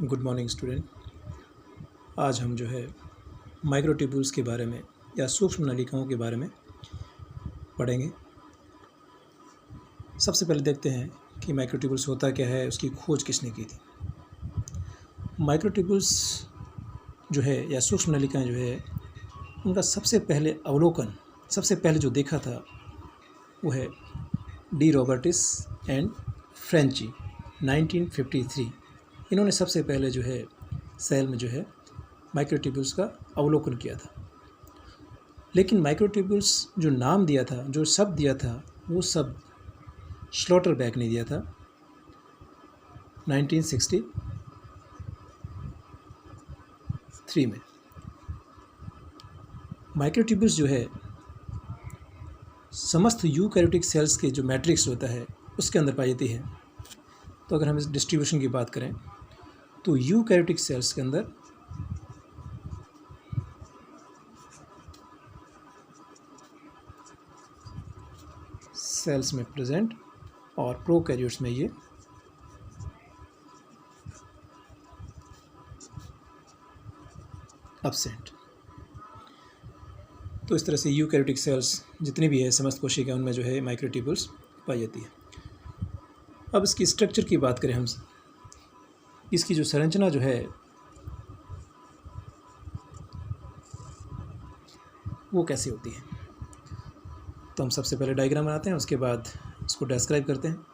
Good morning student. आज हम जो है माइक्रोट्यूब्यूल्स के बारे में या सूक्ष्म नलिकाओं के बारे में पढ़ेंगे। सबसे पहले देखते हैं कि माइक्रोट्यूब्यूल्स होता क्या है, उसकी खोज किसने की थी। माइक्रोट्यूब्यूल्स जो है या सूक्ष्म नलिकाएं जो है, उनका सबसे पहले अवलोकन, सबसे पहले जो देखा था वो है डी रॉबर्टिस एंड फ्रेंची 1953। इन्होंने सबसे पहले जो है सेल में जो है माइक्रोट्यूब्यूल्स का अवलोकन किया था। लेकिन माइक्रोट्यूब्यूल्स जो नाम दिया था, जो शब्द दिया था, वो सब श्लोटरबैक ने दिया था 1963 में। माइक्रोट्यूब्यूल्स जो है समस्त यूकैरियोटिक सेल्स के जो मैट्रिक्स होता है उसके अंदर पाई जाती है। तो अगर हम इस डिस्ट्रीब्यूशन की बात करें तो यूकैरियोटिक सेल्स के अंदर सेल्स में प्रेजेंट और प्रोकैरियोट्स में ये एब्सेंट। तो इस तरह से यूकैरियोटिक सेल्स जितनी भी है समस्त कोशिका उनमें जो है माइक्रोट्यूब्यूल्स पाई जाती है। अब इसकी स्ट्रक्चर की बात करें हम, इसकी जो संरचना जो है वो कैसी होती है, तो हम सबसे पहले डायग्राम बनाते हैं, उसके बाद इसको डिस्क्राइब करते हैं।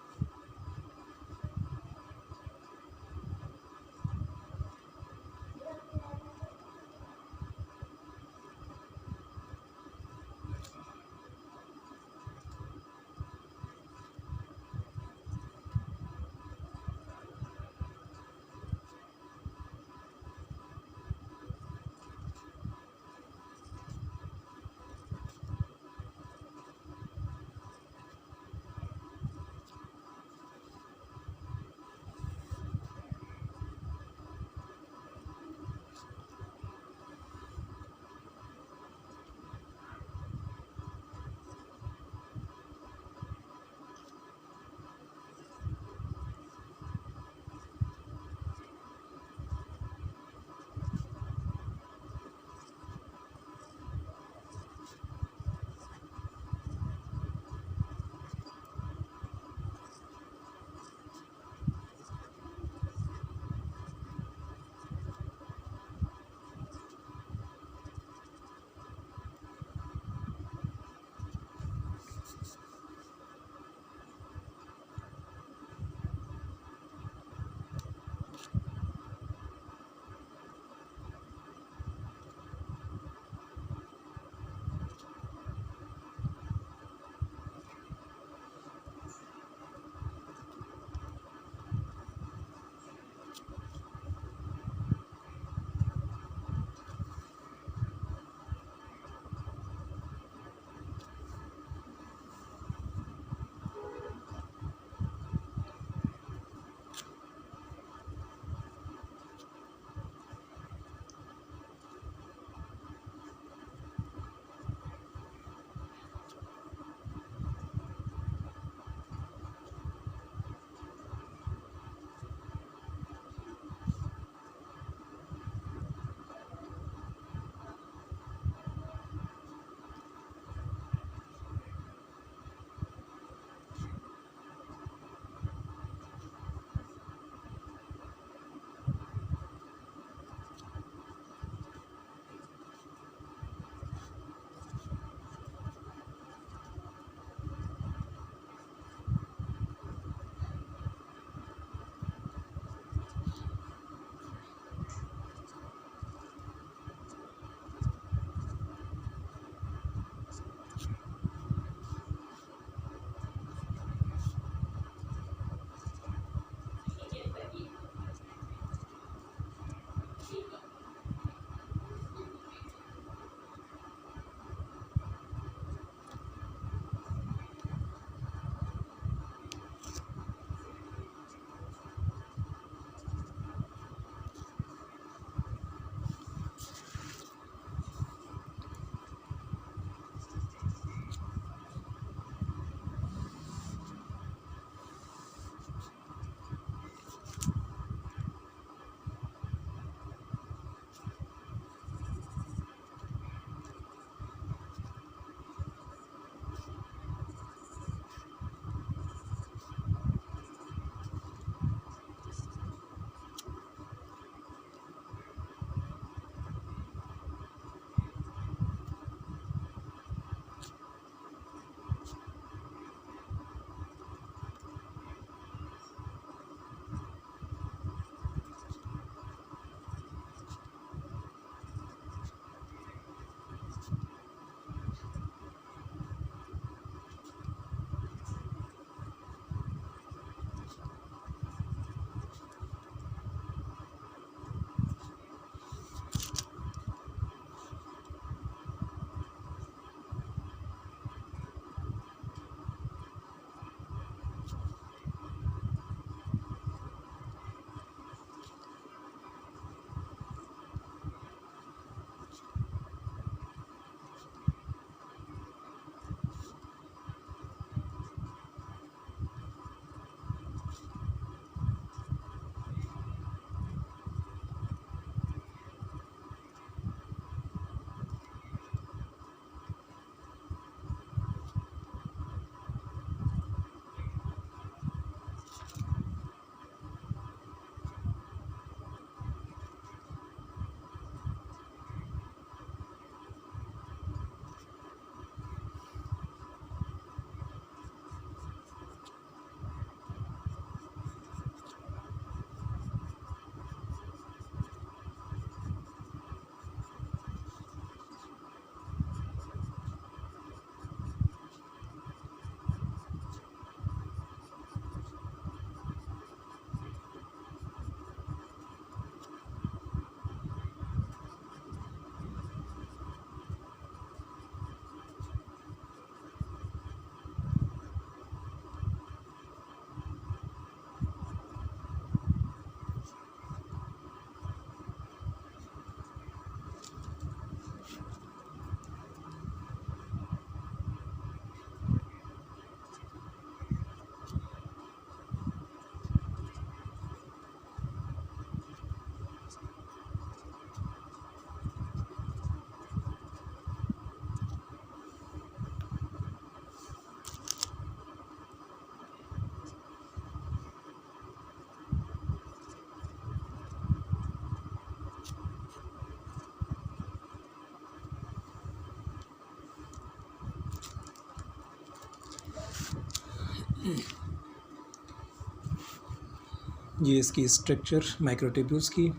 ये इसकी स्ट्रक्चर माइक्रोट्यूब्यूल्स की।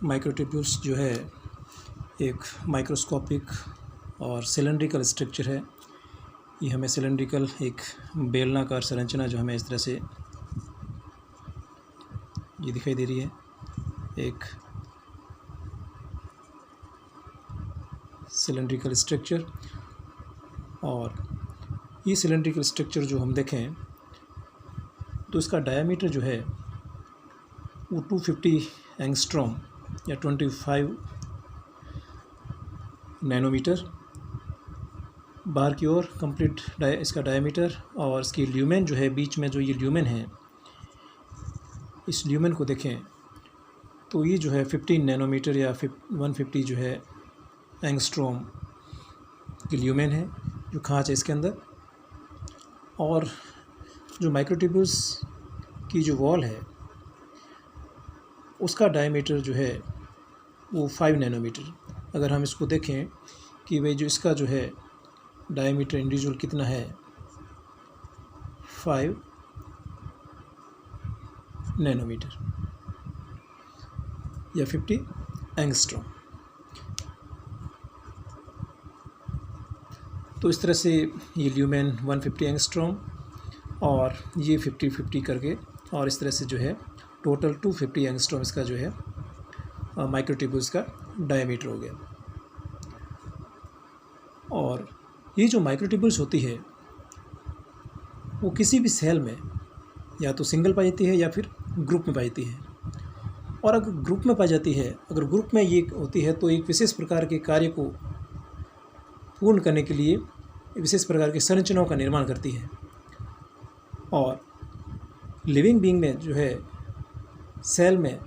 माइक्रोट्यूब्यूल्स जो है एक माइक्रोस्कोपिक और सिलेंड्रिकल स्ट्रक्चर है। ये हमें सिलेंड्रिकल एक बेलनाकार संरचना जो हमें इस तरह से ये दिखाई दे रही है, एक सिलेंड्रिकल स्ट्रक्चर। और ये सिलेंड्रिकल स्ट्रक्चर जो हम देखें तो इसका डायामीटर जो है वो 250 एंगस्ट्रॉम या 25 नैनोमीटर बाहर की ओर कंप्लीट इसका डायामीटर। और इसकी ल्यूमेन जो है, बीच में जो ये ल्यूमेन है, इस ल्यूमेन को देखें तो ये जो है 15 नैनोमीटर या 150 जो है एंगस्ट्रॉम की ल्यूमेन है, जो खाँच है इसके अंदर। और जो माइक्रोट्यूब्यूल्स की जो वॉल है उसका डायमीटर जो है वो 5 नैनोमीटर। अगर हम इसको देखें कि भाई जो इसका जो है डायमीटर इंडिविजुअल कितना है, 5 नैनोमीटर या 50 एंगस्ट्रॉम। तो इस तरह से ये ल्यूमेन 150 एंगस्ट्रॉम और ये 50-50 करके, और इस तरह से जो है टोटल 250 एंगस्ट्रॉम इसका जो है माइक्रोट्यूब्यूल्स का डायमीटर हो गया। और ये जो माइक्रोट्यूब्यूल्स होती है वो किसी भी सेल में या तो सिंगल पाई जाती है या फिर ग्रुप में पाई जाती है। और अगर ग्रुप में पाई जाती है, अगर ग्रुप में ये होती है तो एक विशेष प्रकार के कार्य को पूर्ण करने के लिए विशेष प्रकार की संरचनाओं का निर्माण करती है। और लिविंग बीइंग में जो है सेल में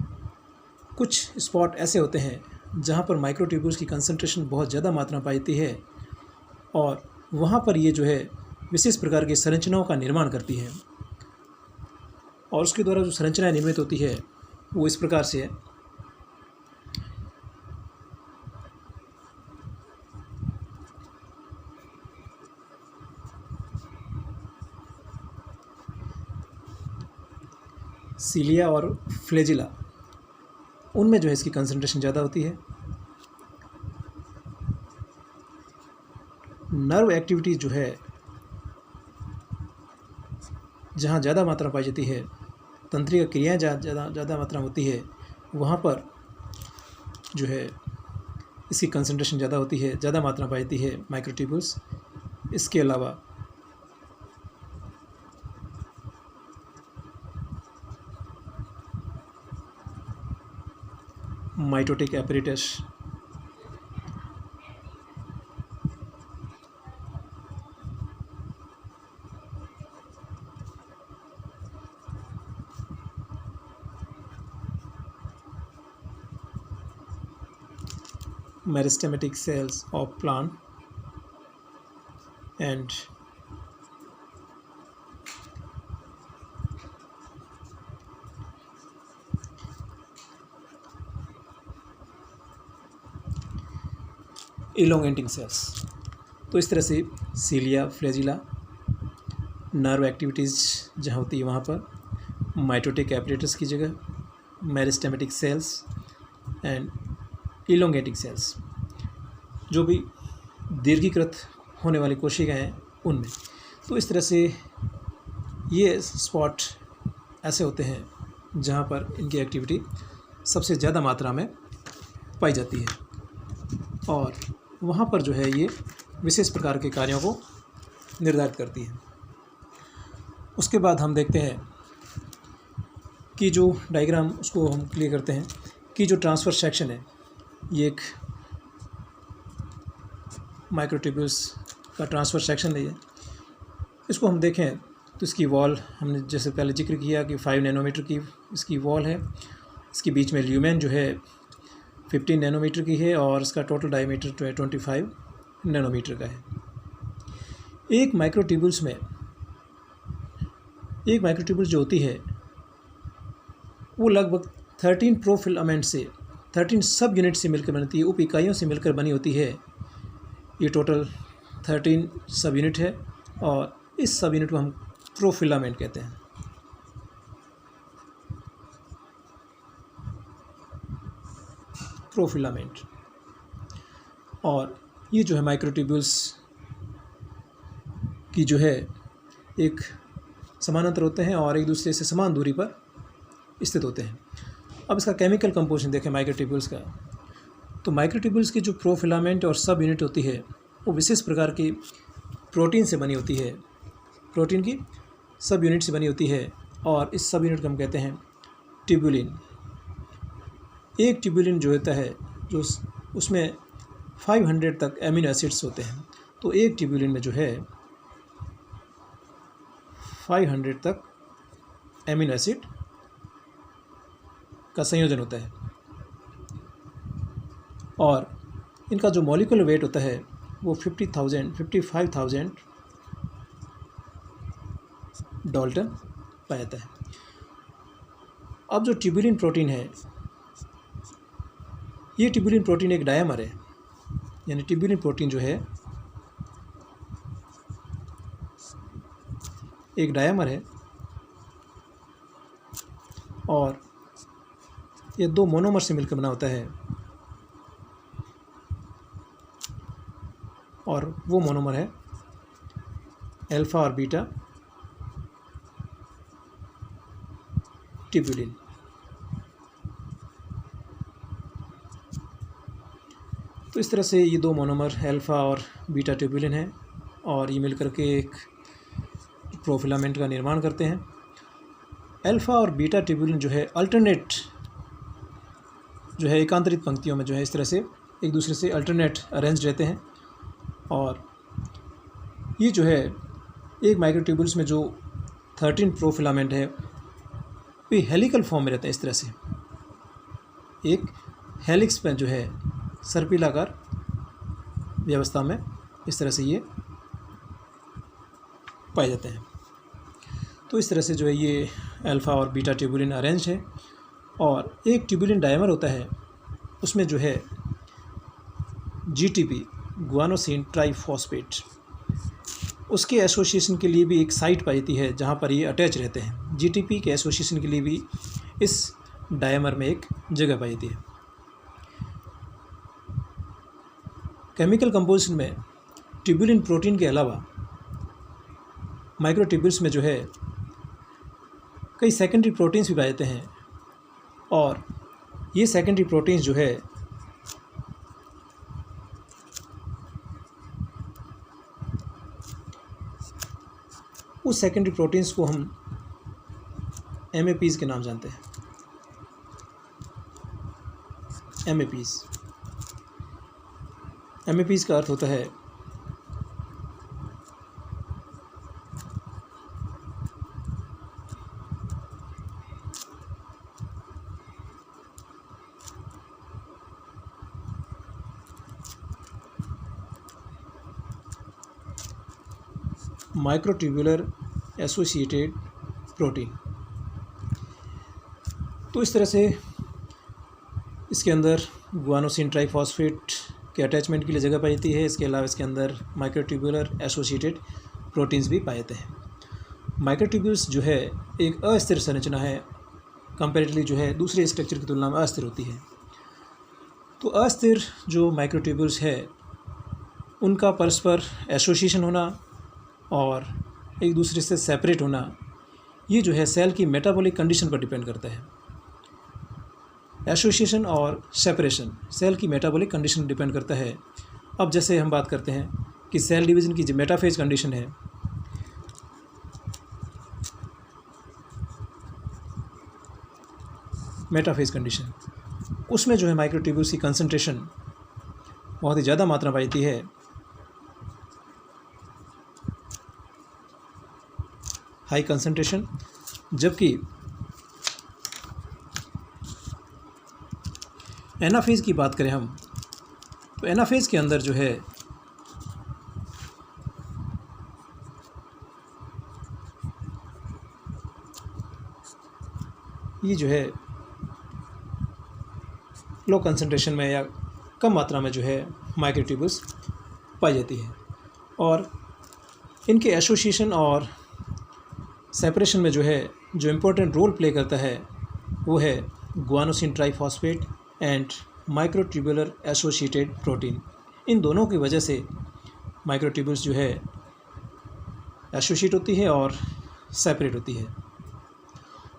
कुछ स्पॉट ऐसे होते हैं जहाँ पर माइक्रोट्यूब्यूल्स की कंसंट्रेशन बहुत ज़्यादा मात्रा में पाई जाती है, और वहाँ पर ये जो है विशेष प्रकार की संरचनाओं का निर्माण करती है। और उसके द्वारा जो संरचनाएं निर्मित होती है वो इस प्रकार से है। सीलिया और फ्लैजिला, उनमें जो है इसकी कंसंट्रेशन ज़्यादा होती है। नर्व एक्टिविटी जो है जहाँ ज़्यादा मात्रा पाई जाती है, तंत्रिका क्रियाएँ ज़्यादा मात्रा में होती है, वहाँ पर जो है इसकी कंसंट्रेशन ज़्यादा होती है, ज़्यादा मात्रा पाई जाती है माइक्रोट्यूब्यूल्स। इसके अलावा mitotic apparatus, meristematic cells of plant and elongating cells। तो इस तरह से सीलिया, फ्लैजिला, नर्व एक्टिविटीज़ जहाँ होती है वहाँ पर, माइटोटिक एपरेटस की जगह meristematic cells and elongating cells, जो भी दीर्घीकृत होने वाली कोशिकाएं हैं उनमें। तो इस तरह से ये स्पॉट ऐसे होते हैं जहाँ पर इनकी एक्टिविटी सबसे ज़्यादा मात्रा में पाई जाती है, और वहाँ पर जो है ये विशेष प्रकार के कार्यों को निर्धारित करती है। उसके बाद हम देखते हैं कि जो डायग्राम उसको हम क्लियर करते हैं कि जो ट्रांसफर सेक्शन है, ये एक माइक्रोट्यूब्यूल्स का ट्रांसफर सेक्शन है। इसको हम देखें तो इसकी वॉल, हमने जैसे पहले जिक्र किया कि 5 नैनोमीटर की इसकी वॉल है। इसके बीच में ल्यूमेन जो है 15 नैनोमीटर की है, और इसका टोटल डायमीटर जो है 25 नैनोमीटर का है। एक माइक्रोट्यूब्यूल जो होती है वो लगभग 13 प्रोफिलामेंट से 13 सब यूनिट से मिलकर बनती है, उप इकाइयों से मिलकर बनी होती है। ये टोटल 13 सब यूनिट है, और इस सब यूनिट को हम प्रोफिलामेंट कहते हैं। प्रोफिलामेंट। और ये जो है माइक्रोट्यूब्यूल्स की जो है एक समानांतर होते हैं और एक दूसरे से समान दूरी पर स्थित होते हैं। अब इसका केमिकल कंपोजिशन देखें माइक्रोट्यूब्यूल्स का। तो माइक्रोट्यूब्यूल्स की जो प्रोफिलामेंट और सब यूनिट होती है वो विशेष प्रकार की प्रोटीन से बनी होती है, प्रोटीन की सब यूनिट से बनी होती है और इस सब यूनिट को हम कहते हैं ट्यूबुलिन। एक ट्यूबुलिन जो होता है जो उसमें 500 तक एमिनो एसिड्स होते हैं। तो एक ट्यूबुलिन में जो है 500 तक एमिनो एसिड का संयोजन होता है और इनका जो मॉलिक्यूलर वेट होता है वो 55,000 डाल्टन पाया जाता है। अब जो ट्यूबुलिन प्रोटीन है, ये ट्यूबुलिन प्रोटीन एक डायमर है, यानी ट्यूबुलिन प्रोटीन जो है एक डायमर है और ये दो मोनोमर से मिलकर बना होता है और वो मोनोमर है अल्फा और बीटा ट्यूबुलिन। तो इस तरह से ये दो मोनोमर अल्फा और बीटा ट्यूबुलिन हैं और ये मिलकर के एक प्रोफिलामेंट का निर्माण करते हैं। अल्फा और बीटा ट्यूबुलिन जो है अल्टरनेट जो है एकांतरित पंक्तियों में जो है इस तरह से एक दूसरे से अल्टरनेट अरेंज रहते हैं और ये जो है एक माइक्रोट्यूबुल्स में जो 13 प्रोफिलामेंट है वे हेलिकल फॉर्म में रहते हैं। इस तरह से एक हेलिक्स में जो है सर्पिलाकार व्यवस्था में इस तरह से ये पाए जाते हैं। तो इस तरह से जो है ये अल्फ़ा और बीटा ट्यूबुलिन अरेंज है और एक ट्यूबुलिन डायमर होता है, उसमें जो है GTP गुआनोसिन ट्राइफॉस्फेट उसके एसोसिएशन के लिए भी एक साइट पाई जाती है जहाँ पर ये अटैच रहते हैं। GTP के एसोसिएशन के लिए भी इस डायमर में एक जगह पाई जाती है। केमिकल कंपोजिशन में ट्यूबुलिन प्रोटीन के अलावा माइक्रोट्यूब्यूल्स में जो है कई सेकेंडरी प्रोटीन्स भी पाए जाते हैं और ये सेकेंडरी प्रोटीन्स जो है उस सेकेंडरी प्रोटीन्स को हम MAPs के नाम जानते हैं। MAPs का अर्थ होता है माइक्रोट्यूबुलर एसोसिएटेड प्रोटीन। तो इस तरह से इसके अंदर गुआनोसिन ट्राइफॉस्फेट के अटैचमेंट के लिए जगह पाई जाती है। इसके अलावा इसके अंदर माइक्रोट्यूबुलर एसोसिएटेड प्रोटीन्स भी पाए जाते हैं। माइक्रोट्यूब्यूल्स जो है एक अस्थिर संरचना है, कंपैरेटिवली जो है दूसरे स्ट्रक्चर की तुलना में अस्थिर होती है। तो अस्थिर जो माइक्रोट्यूब्यूल्स है उनका परस्पर एसोसिएशन होना और एक दूसरे से सेपरेट होना, ये जो है सेल की मेटाबॉलिक कंडीशन पर डिपेंड करता है। एसोसिएशन और सेपरेशन सेल की मेटाबॉलिक कंडीशन डिपेंड करता है। अब जैसे हम बात करते हैं कि सेल डिवीज़न की जो मेटाफेज कंडीशन है, मेटाफेज कंडीशन, उसमें जो है माइक्रोट्यूब्यूल्स की कंसंट्रेशन बहुत ही ज़्यादा मात्रा पाई जाती है, हाई कंसंट्रेशन। जबकि एनाफेज की बात करें हम तो एनाफेज के अंदर जो है ये जो है लो कंसंट्रेशन में या कम मात्रा में जो है माइक्रोट्यूब्यूल्स पाई जाती है और इनके एसोसिएशन और सेपरेशन में जो है जो इम्पोर्टेंट रोल प्ले करता है वो है guanosine triphosphate and microtubular associated protein. इन दोनों की वजह से माइक्रोट्यूबुल्स जो है एसोसिएट होती है और सेपरेट होती है,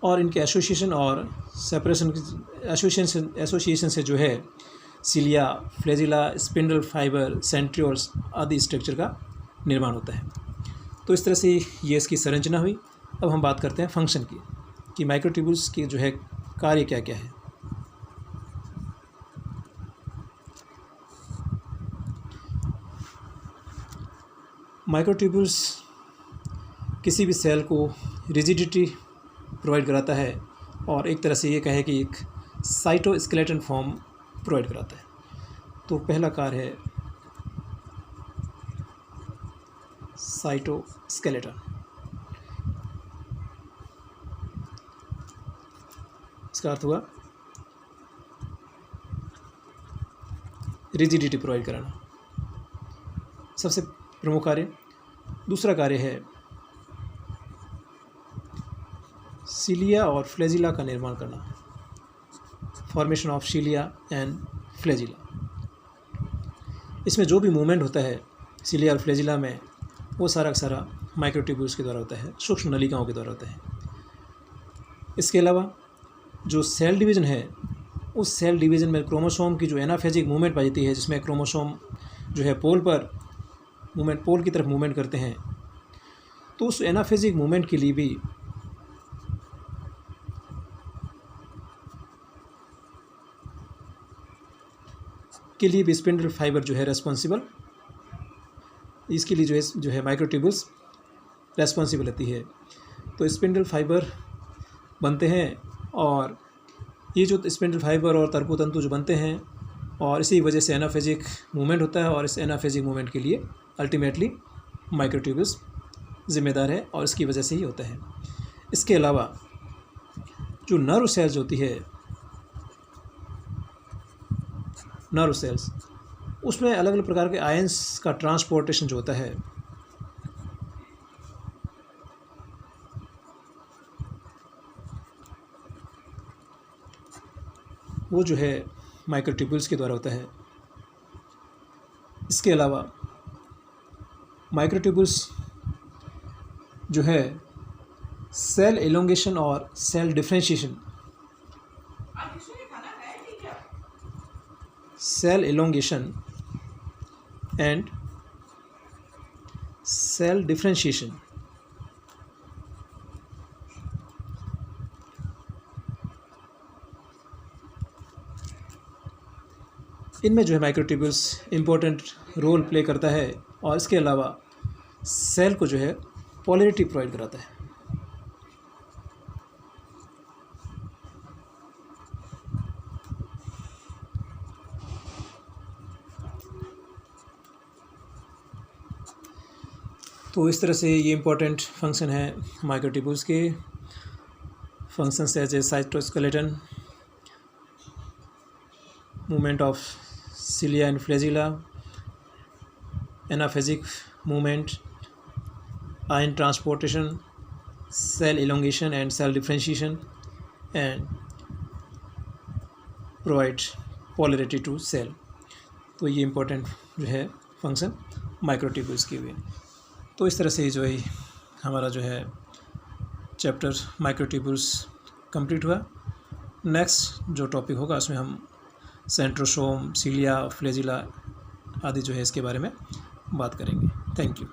और इनके एसोसिएशन और सेपरेशन एसोसिएशन से जो है cilia, flagella, spindle fibre, centrioles आदि स्ट्रक्चर का निर्माण होता है। तो इस तरह से ये इसकी संरचना हुई। अब हम बात करते हैं फंक्शन की, कि माइक्रोट्यूबुल्स की जो है कार्य क्या क्या है। माइक्रोट्यूबुल्स किसी भी सेल को रिजिडिटी प्रोवाइड कराता है, और एक तरह से ये कहे कि एक साइटोस्केलेटन फॉर्म प्रोवाइड कराता है। तो पहला कार्य है साइटोस्केलेटन। इसका अर्थ हुआ रिजिडिटी प्रोवाइड कराना, सबसे प्रमुख कार्य। दूसरा कार्य है सिलिया और फ्लैजिला का निर्माण करना, formation of cilia and flagella. इसमें जो भी मूवमेंट होता है सिलिया और फ्लैजिला में, वो सारा का सारा माइक्रोट्यूबुल्स के द्वारा होता है, सूक्ष्म नलिकाओं के द्वारा होता है। इसके अलावा जो सेल डिवीज़न है, उस सेल डिवीज़न में क्रोमोसोम की जो एनाफेजिक मूवमेंट पाई जाती है, जिसमें क्रोमोसोम जो है पोल की तरफ मूवमेंट करते हैं, तो उस एनाफेजिक मूवमेंट के लिए भी स्पिंडल फाइबर जो है रेस्पॉन्सिबल, इसके लिए जो है माइक्रोट्यूबुल्स रेस्पॉन्सिबल रहती है। तो स्पिंडल फाइबर बनते हैं, और ये जो स्पिंडल फाइबर और तर्कतंतु जो बनते हैं, और इसी वजह से एनाफेजिक मूवमेंट होता है, और इस एनाफेजिक मूवमेंट के लिए अल्टीमेटली माइक्रोट्यूबुल्स जिम्मेदार है, और इसकी वजह से ही होता है। इसके अलावा जो नर्व सेल्स होती है, नर्व सेल्स, उसमें अलग अलग प्रकार के आयंस का ट्रांसपोर्टेशन जो होता है, वो जो है माइक्रोट्यूबुल्स के द्वारा होता है। इसके अलावा माइक्रोट्यूबुल्स जो है सेल एलोंगेशन और cell differentiation, cell elongation and cell differentiation, इनमें जो है माइक्रोट्यूबुल्स इम्पोर्टेंट रोल प्ले करता है, और इसके अलावा सेल को जो है पोलैरिटी प्रोवाइड कराता है। तो इस तरह से ये इम्पोर्टेंट फंक्शन है माइक्रोट्यूबुल्स के। Functions as a cytoskeleton, movement of cilia and flagella, anaphasic movement, ion transportation, cell elongation and cell differentiation, and provide polarity to cell। तो ये इम्पोर्टेंट जो है फंक्शन माइक्रोट्यूबुल्स की भी। तो इस तरह से जो है हमारा जो है चैप्टर माइक्रोट्यूबुल्स कंप्लीट हुआ। नेक्स्ट जो टॉपिक होगा उसमें हम सेंट्रोसोम, सिलिया, फ्लैजिला आदि जो है इसके बारे में बात करेंगे। Thank you.